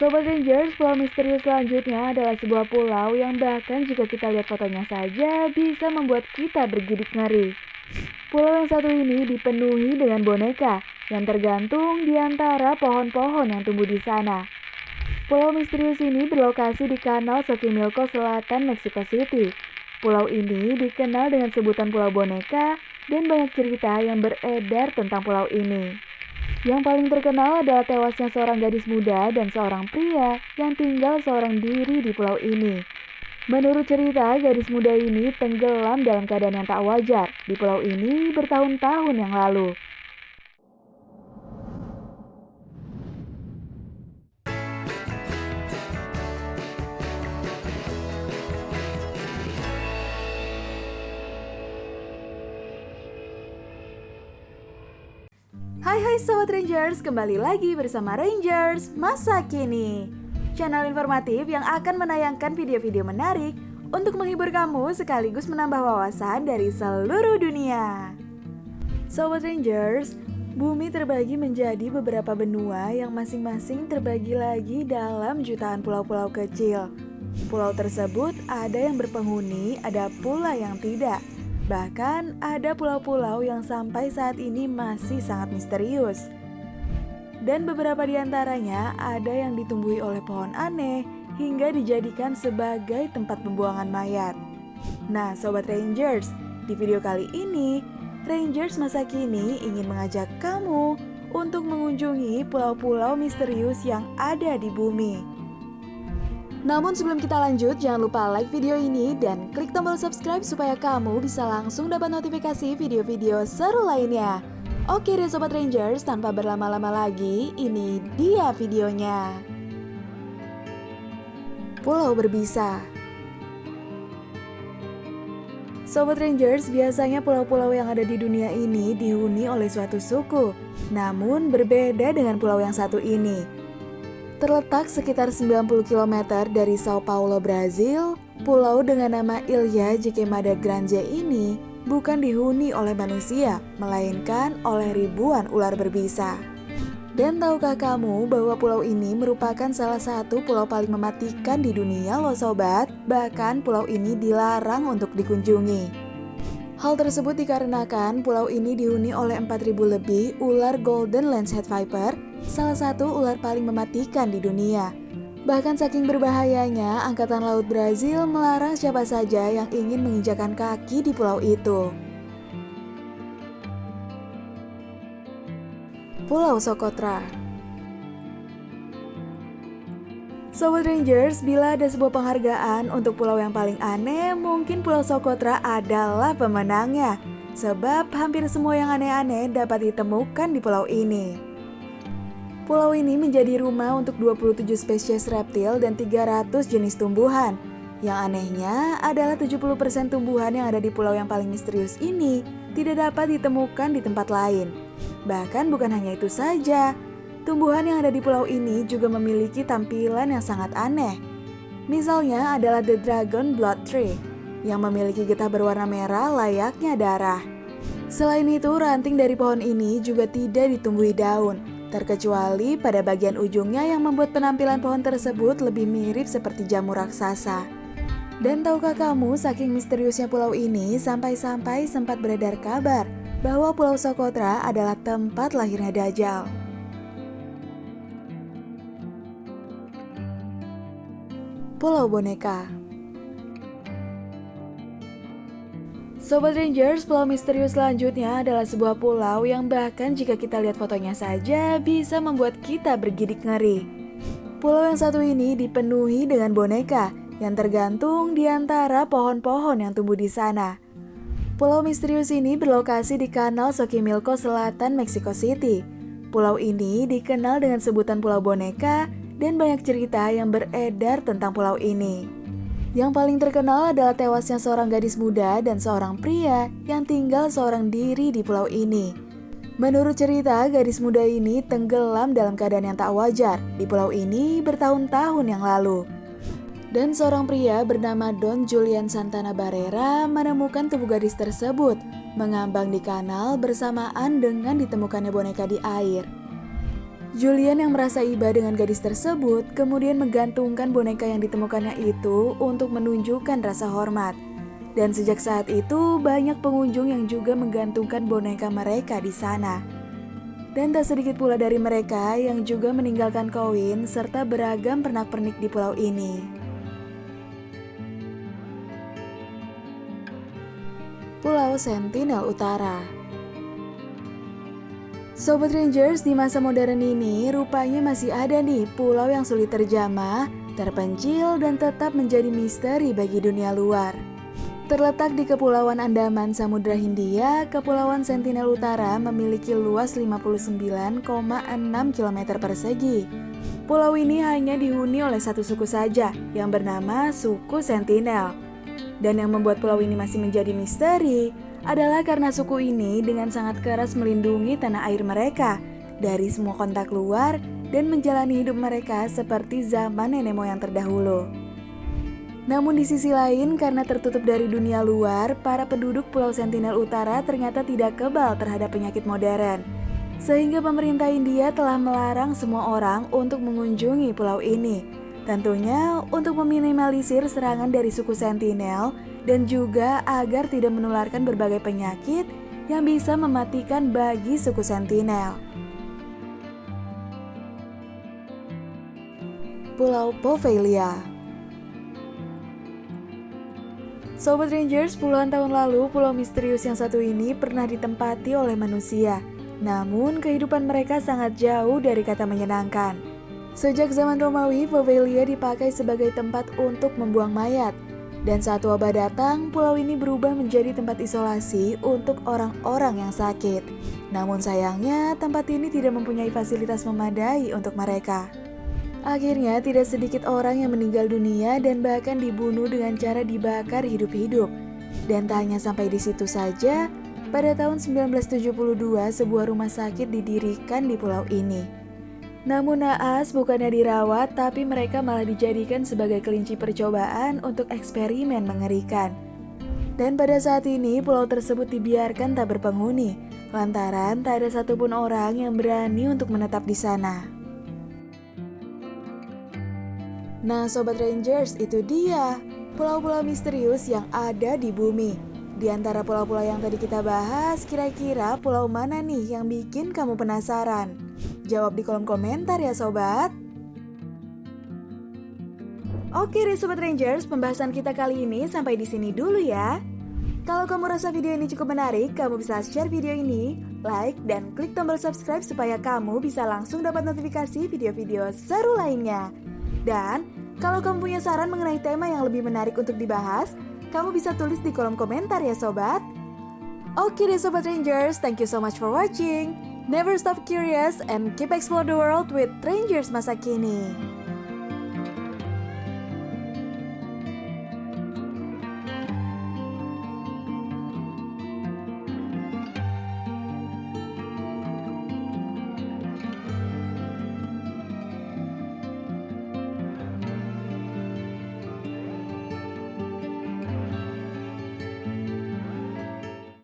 Sobat Rangers, pulau misterius selanjutnya adalah sebuah pulau yang bahkan jika kita lihat fotonya saja bisa membuat kita bergidik ngeri. Pulau yang satu ini dipenuhi dengan boneka yang tergantung di antara pohon-pohon yang tumbuh di sana. Pulau misterius ini berlokasi di Kanal Xochimilco Selatan, Mexico City. Pulau ini dikenal dengan sebutan Pulau Boneka dan banyak cerita yang beredar tentang pulau ini. Yang paling terkenal adalah tewasnya seorang gadis muda dan seorang pria yang tinggal seorang diri di pulau ini. Menurut cerita, gadis muda ini tenggelam dalam keadaan yang tak wajar di pulau ini bertahun-tahun yang lalu. Hai Sobat Rangers, kembali lagi bersama Rangers Masa Kini, channel informatif yang akan menayangkan video-video menarik untuk menghibur kamu sekaligus menambah wawasan dari seluruh dunia. Sobat Rangers, bumi terbagi menjadi beberapa benua yang masing-masing terbagi lagi dalam jutaan pulau-pulau kecil. Pulau tersebut ada yang berpenghuni, ada pula yang tidak. Bahkan ada pulau-pulau yang sampai saat ini masih sangat misterius. Dan beberapa di antaranya ada yang ditumbuhi oleh pohon aneh hingga dijadikan sebagai tempat pembuangan mayat. Nah Sobat Rangers, di video kali ini Rangers Masa Kini ingin mengajak kamu untuk mengunjungi pulau-pulau misterius yang ada di bumi. Namun sebelum kita lanjut, jangan lupa like video ini dan klik tombol subscribe supaya kamu bisa langsung dapat notifikasi video-video seru lainnya. Oke deh Sobat Rangers, tanpa berlama-lama lagi, ini dia videonya. Pulau Berbisa. Sobat Rangers, biasanya pulau-pulau yang ada di dunia ini dihuni oleh suatu suku. Namun berbeda dengan pulau yang satu ini. Terletak sekitar 90 km dari Sao Paulo, Brazil, pulau dengan nama Ilha de Queimada Grande ini bukan dihuni oleh manusia, melainkan oleh ribuan ular berbisa. Dan tahukah kamu bahwa pulau ini merupakan salah satu pulau paling mematikan di dunia loh sobat? Bahkan pulau ini dilarang untuk dikunjungi. Hal tersebut dikarenakan pulau ini dihuni oleh 4.000 lebih ular Golden Lancehead Viper, salah satu ular paling mematikan di dunia. Bahkan saking berbahayanya, Angkatan Laut Brazil melarang siapa saja yang ingin menginjakan kaki di pulau itu. Pulau Socotra. Sobat Rangers, bila ada sebuah penghargaan untuk pulau yang paling aneh, mungkin Pulau Socotra adalah pemenangnya. Sebab hampir semua yang aneh-aneh dapat ditemukan di pulau ini. Pulau ini menjadi rumah untuk 27 spesies reptil dan 300 jenis tumbuhan. Yang anehnya adalah 70% tumbuhan yang ada di pulau yang paling misterius ini tidak dapat ditemukan di tempat lain. Bahkan bukan hanya itu saja, tumbuhan yang ada di pulau ini juga memiliki tampilan yang sangat aneh. Misalnya adalah The Dragon Blood Tree yang memiliki getah berwarna merah layaknya darah. Selain itu, ranting dari pohon ini juga tidak ditumbuhi daun, terkecuali pada bagian ujungnya yang membuat penampilan pohon tersebut lebih mirip seperti jamur raksasa. Dan tahukah kamu, saking misteriusnya pulau ini, sampai-sampai sempat beredar kabar bahwa Pulau Socotra adalah tempat lahirnya Dajjal. Pulau Boneka. Sobat Rangers, pulau misterius selanjutnya adalah sebuah pulau yang bahkan jika kita lihat fotonya saja bisa membuat kita bergidik ngeri. Pulau yang satu ini dipenuhi dengan boneka yang tergantung di antara pohon-pohon yang tumbuh di sana. Pulau misterius ini berlokasi di Kanal Xochimilco Selatan, Mexico City. Pulau ini dikenal dengan sebutan Pulau Boneka dan banyak cerita yang beredar tentang pulau ini. Yang paling terkenal adalah tewasnya seorang gadis muda dan seorang pria yang tinggal seorang diri di pulau ini. Menurut cerita, gadis muda ini tenggelam dalam keadaan yang tak wajar di pulau ini bertahun-tahun yang lalu. Dan seorang pria bernama Don Julian Santana Barrera menemukan tubuh gadis tersebut mengambang di kanal bersamaan dengan ditemukannya boneka di air. Julian yang merasa iba dengan gadis tersebut kemudian menggantungkan boneka yang ditemukannya itu untuk menunjukkan rasa hormat. Dan sejak saat itu banyak pengunjung yang juga menggantungkan boneka mereka di sana. Dan tak sedikit pula dari mereka yang juga meninggalkan koin serta beragam pernak-pernik di pulau ini. Pulau Sentinel Utara. Sobat Rangers, di masa modern ini rupanya masih ada nih pulau yang sulit terjamah, terpencil dan tetap menjadi misteri bagi dunia luar. Terletak di Kepulauan Andaman, Samudra Hindia, Kepulauan Sentinel Utara memiliki luas 59,6 km persegi. Pulau ini hanya dihuni oleh satu suku saja, yang bernama suku Sentinel. Dan yang membuat pulau ini masih menjadi misteri adalah karena suku ini dengan sangat keras melindungi tanah air mereka dari semua kontak luar dan menjalani hidup mereka seperti zaman nenek moyang terdahulu. Namun di sisi lain, karena tertutup dari dunia luar, para penduduk Pulau Sentinel Utara ternyata tidak kebal terhadap penyakit modern. Sehingga pemerintah India telah melarang semua orang untuk mengunjungi pulau ini. Tentunya untuk meminimalisir serangan dari suku Sentinel dan juga agar tidak menularkan berbagai penyakit yang bisa mematikan bagi suku Sentinel. Pulau Poveglia. Sobat Rangers, puluhan tahun lalu pulau misterius yang satu ini pernah ditempati oleh manusia. Namun kehidupan mereka sangat jauh dari kata menyenangkan. Sejak zaman Romawi, Poveglia dipakai sebagai tempat untuk membuang mayat. Dan saat wabah datang, pulau ini berubah menjadi tempat isolasi untuk orang-orang yang sakit. Namun sayangnya, tempat ini tidak mempunyai fasilitas memadai untuk mereka. Akhirnya, tidak sedikit orang yang meninggal dunia dan bahkan dibunuh dengan cara dibakar hidup-hidup. Dan tak hanya sampai di situ saja, pada tahun 1972 sebuah rumah sakit didirikan di pulau ini. Namun naas, bukannya dirawat, tapi mereka malah dijadikan sebagai kelinci percobaan untuk eksperimen mengerikan. Dan pada saat ini, pulau tersebut dibiarkan tak berpenghuni, lantaran tak ada satupun orang yang berani untuk menetap di sana. Nah Sobat Rangers, itu dia pulau-pulau misterius yang ada di bumi. Di antara pulau-pulau yang tadi kita bahas, kira-kira pulau mana nih yang bikin kamu penasaran? Jawab di kolom komentar ya Sobat. Oke deh Sobat Rangers, pembahasan kita kali ini sampai di sini dulu ya. Kalau kamu rasa video ini cukup menarik, kamu bisa share video ini, like, dan klik tombol subscribe supaya kamu bisa langsung dapat notifikasi video-video seru lainnya. Dan kalau kamu punya saran mengenai tema yang lebih menarik untuk dibahas, kamu bisa tulis di kolom komentar ya Sobat. Oke deh Sobat Rangers, thank you so much for watching. Never stop curious and keep explore the world with Rangers masa kini.